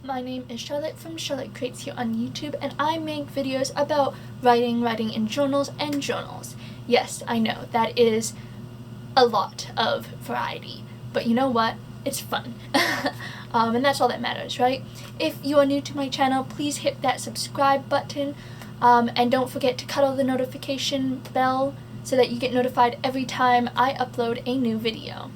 my name is Charlotte from Charlotte Creates here on YouTube, and I make videos about writing in journals and journals. Yes, I know, that is a lot of variety, but you know what? It's fun. And that's all that matters, right? If you are new to my channel, please hit that subscribe button, and don't forget to cuddle the notification bell so that you get notified every time I upload a new video.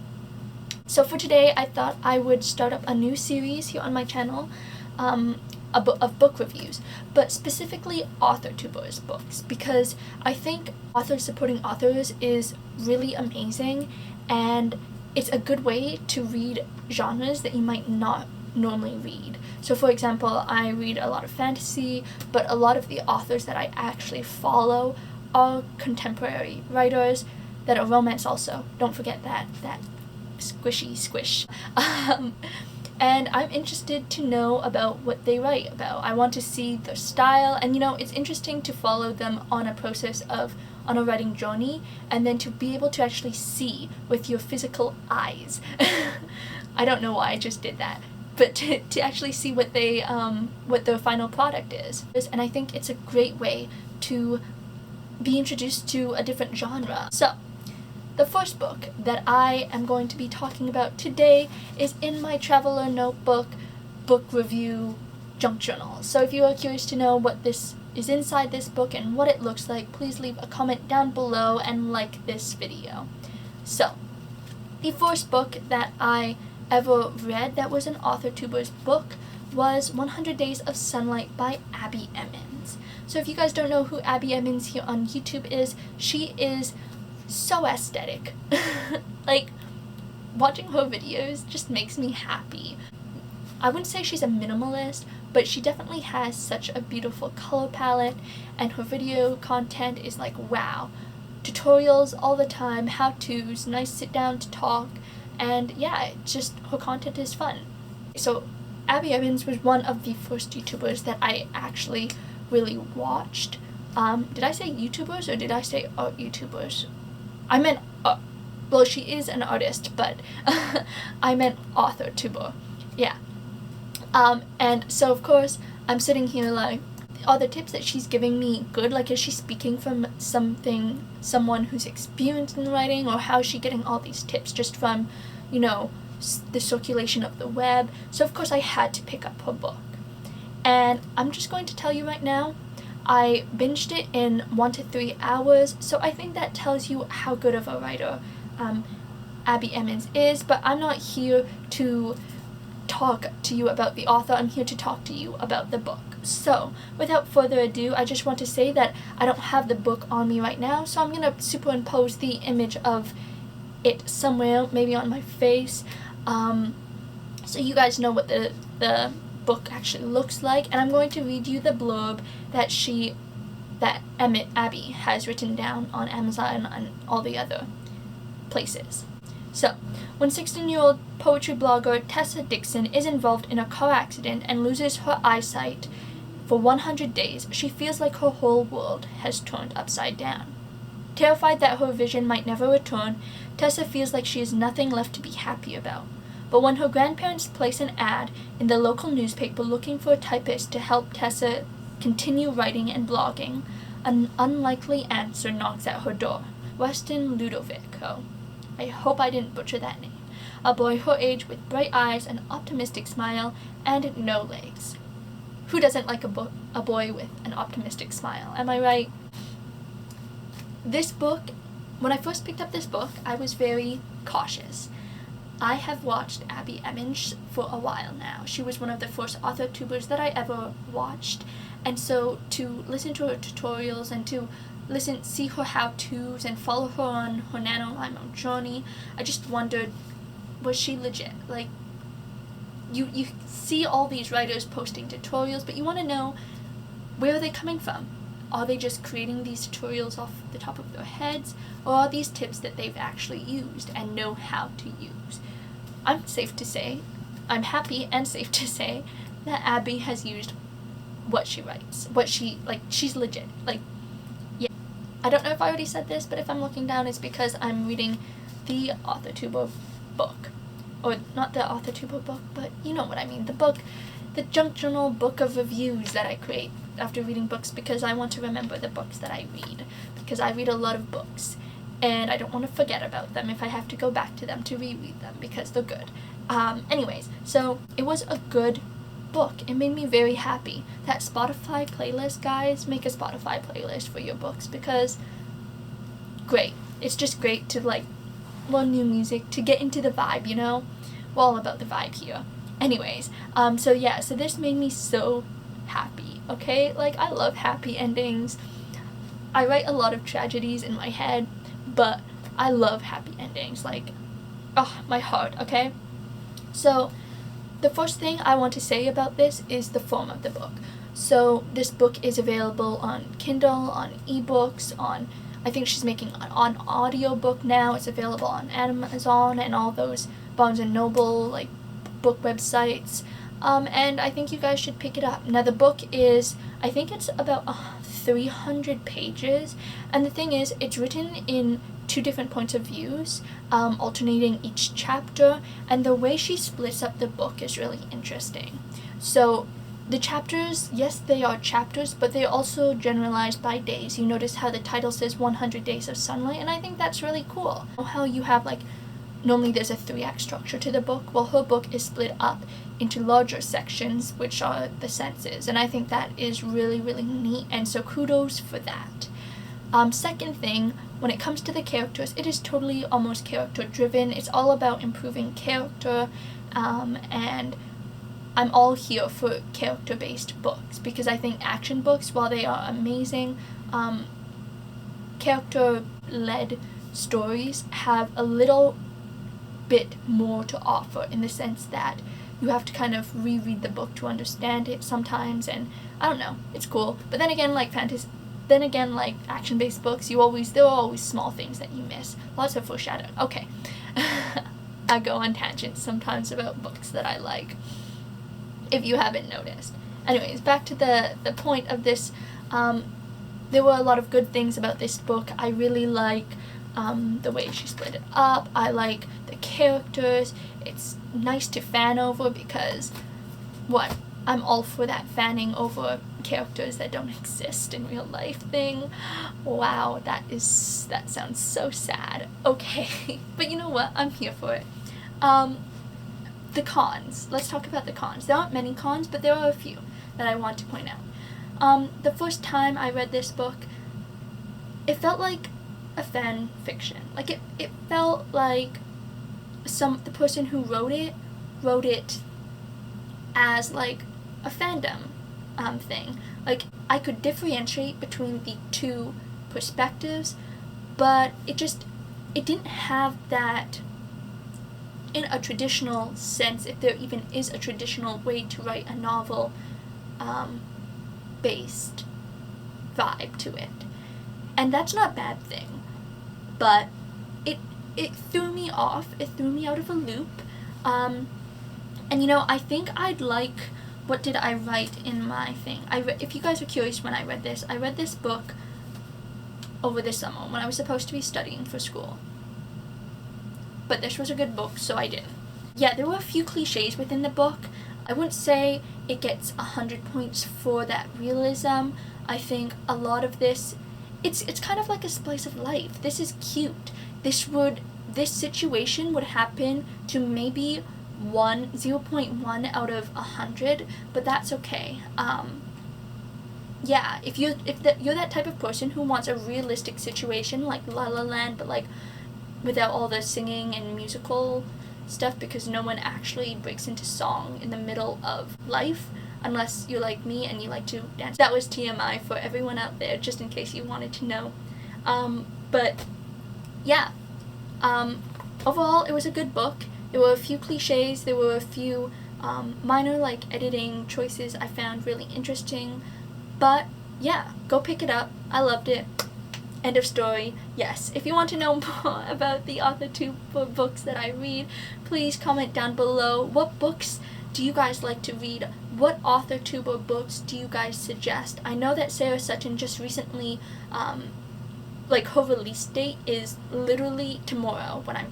So for today, I thought I would start up a new series here on my channel of book reviews, but specifically Authortuber's books, because I think authors supporting authors is really amazing, and it's a good way to read genres that you might not normally read. So for example, I read a lot of fantasy, but a lot of the authors that I actually follow are contemporary writers that are romance also. Don't forget that squishy squish. And I'm interested to know about what they write about. I want to see their style, and it's interesting to follow them on a writing journey, and then to be able to actually see with your physical eyes. I don't know why I just did that, but to actually see what their final product is. And I think it's a great way to be introduced to a different genre. So the first book that I am going to be talking about today is in my Traveler Notebook book review junk journal. So if you are curious to know what this is inside this book and what it looks like, please leave a comment down below and like this video. So the first book that I ever read that was an Authortuber's book was 100 Days of Sunlight by Abbie Emmons. So if you guys don't know who Abbie Emmons here on YouTube is, she is so aesthetic. Like, watching her videos just makes me happy. I wouldn't say she's a minimalist, but she definitely has such a beautiful color palette, and her video content is like, wow. Tutorials all the time, how-tos, nice sit down to talk, and yeah, just her content is fun. So Abbie Emmons was one of the first YouTubers that I actually really watched. Did I say YouTubers or did I say art YouTubers? I meant, well, she is an artist, but I meant Authortuber. Yeah. And so of course, I'm sitting here like, are the tips that she's giving me good? Like, is she speaking from someone who's experienced in writing, or how is she getting all these tips just from, the circulation of the web? So of course I had to pick up her book. And I'm just going to tell you right now, I binged it in 1 to 3 hours, so I think that tells you how good of a writer Abbie Emmons is, but I'm not here to talk to you about the author, I'm here to talk to you about the book. So, without further ado, I just want to say that I don't have the book on me right now, so I'm going to superimpose the image of it somewhere, maybe on my face, so you guys know what the book actually looks like, and I'm going to read you the blurb that Abbie has written down on Amazon and all the other places. So, when 16-year-old poetry blogger Tessa Dixon is involved in a car accident and loses her eyesight for 100 days, she feels like her whole world has turned upside down. Terrified that her vision might never return, Tessa feels like she has nothing left to be happy about. But when her grandparents place an ad in the local newspaper looking for a typist to help Tessa continue writing and blogging, an unlikely answer knocks at her door. Weston Ludovico. I hope I didn't butcher that name. A boy her age with bright eyes, an optimistic smile, and no legs. Who doesn't like a boy with an optimistic smile? Am I right? This book, when I first picked up this book, I was very cautious. I have watched Abbie Emmons for a while now. She was one of the first Authortubers that I ever watched, and so to listen to her tutorials and to see her how-tos and follow her on her NaNoWriMo journey, I just wondered, was she legit? Like, you see all these writers posting tutorials, but you want to know, where are they coming from? Are they just creating these tutorials off the top of their heads, or are these tips that they've actually used and know how to use? I'm happy and safe to say that Abbie has used what she writes. She's legit. Like, yeah. I don't know if I already said this, but if I'm looking down, it's because I'm reading the Authortuber book. Or not the Authortuber book, but you know what I mean. The book the junk journal book of reviews that I create after reading books, because I want to remember the books that I read, because I read a lot of books and I don't want to forget about them if I have to go back to them to reread them because they're good. Anyways, so it was a good book. It made me very happy. That Spotify playlist, guys, make a Spotify playlist for your books, because great. It's just great to like learn new music, to get into the vibe, you know? We're all about the vibe here. Anyways, so this made me so happy, okay? Like, I love happy endings. I write a lot of tragedies in my head, but I love happy endings. Like, oh, my heart, okay? So, the first thing I want to say about this is the form of the book. So, this book is available on Kindle, on ebooks, I think she's making an audiobook now. It's available on Amazon and all those Barnes & Noble, like, book websites. And I think you guys should pick it up. Now, the book is, I think it's about 300 pages. And the thing is, it's written in 2 different points of views, alternating each chapter. And the way she splits up the book is really interesting. So, the chapters, yes, they are chapters, but they're also generalized by days. You notice how the title says 100 Days of Sunlight, and I think that's really cool. How you have, like, normally there's a 3-act structure to the book. Well, her book is split up into larger sections, which are the senses, and I think that is really, really neat, and so kudos for that. Second thing, when it comes to the characters, it is totally almost character-driven. It's all about improving character, and I'm all here for character-based books, because I think action books, while they are amazing, character-led stories have a little bit more to offer, in the sense that you have to kind of reread the book to understand it sometimes, and I don't know, it's cool. But then again, like action-based books, there are always small things that you miss. Lots of foreshadowing. Okay. I go on tangents sometimes about books that I like, if you haven't noticed. Anyways, back to the point of this. There were a lot of good things about this book. I really like the way she split it up. I like the characters. It's nice to fan over, because I'm all for that fanning over characters that don't exist in real life thing. Wow, that sounds so sad. Okay, but you know what? I'm here for it. The cons. Let's talk about the cons. There aren't many cons, but there are a few that I want to point out. The first time I read this book, it felt like a fan fiction. Like, it felt like the person who wrote it as, like, a fandom thing. Like, I could differentiate between the 2 perspectives, but it didn't have that, in a traditional sense, if there even is a traditional way to write a novel based vibe to it. And that's not a bad thing, but it threw me off. It threw me out of a loop. And you know, I think I'd like, what did I write in my thing? If you guys are curious, when I read this book over the summer when I was supposed to be studying for school. But this was a good book, so I didn't. Yeah, there were a few cliches within the book. I wouldn't say it gets 100 points for that realism. I think a lot of this, it's kind of like a slice of life. This is cute. This situation would happen to maybe 0.1 out of 100, but that's okay. Yeah, if you're that type of person who wants a realistic situation like La La Land, but like without all the singing and musical stuff, because no one actually breaks into song in the middle of life, unless you're like me and you like to dance. That was TMI for everyone out there, just in case you wanted to know. But yeah, overall it was a good book. There were a few cliches, there were a few minor like editing choices I found really interesting, but yeah, go pick it up. I loved it. End of story. Yes, if you want to know more about the Authortuber books that I read, please comment down below. What books do you guys like to read? What Authortuber books do you guys suggest? I know that Sarah Sutton just recently, like her release date is literally tomorrow when I'm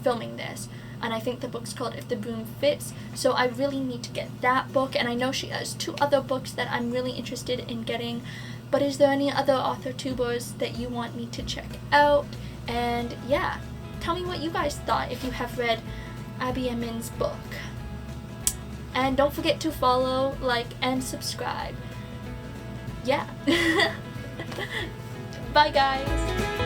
filming this. and I think the book's called If the Broom Fits, so I really need to get that book, and I know she has 2 other books that I'm really interested in getting. But is there any other Authortubers that you want me to check out? And yeah, tell me what you guys thought if you have read Abbie Emmons' book. And don't forget to follow, like, and subscribe. Yeah. Bye guys!